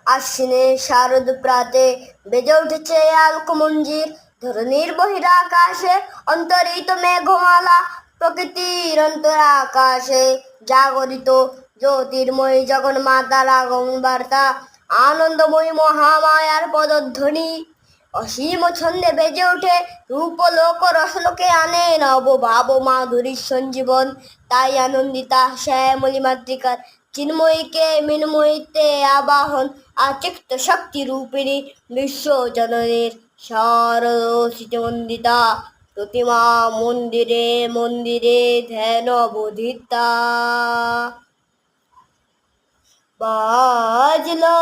আশ্বিনে শারদ প্রাতে বেজে উঠেছে আলোক মঞ্জির, ধরণীর বহিরাকাশে অন্তরিত মেঘমালা, প্রকৃতির অন্তরাকাশে জাগরিত জ্যোতির্ময়ী জগন্মাতার আগমন বার্তা, আনন্দময়ী মহামায়ার পদধ্বনি। অসীম ছন্দে বেজে ওঠে রূপলোক রসলোকে, আনে নব ভাব মাধুরীর সঞ্জীবন। তাই আনন্দিতা শ্যামলী মাতৃকার চিন্ময়ীকে মিন্ময়ীতে আবাহন, আচিক্ত শক্তি রূপিণী বিশ্বজননীর সরস্বতীমণ্ডিতা প্রতিমা মন্দিরে মন্দিরে ধ্যান বোধিতা। বাজলো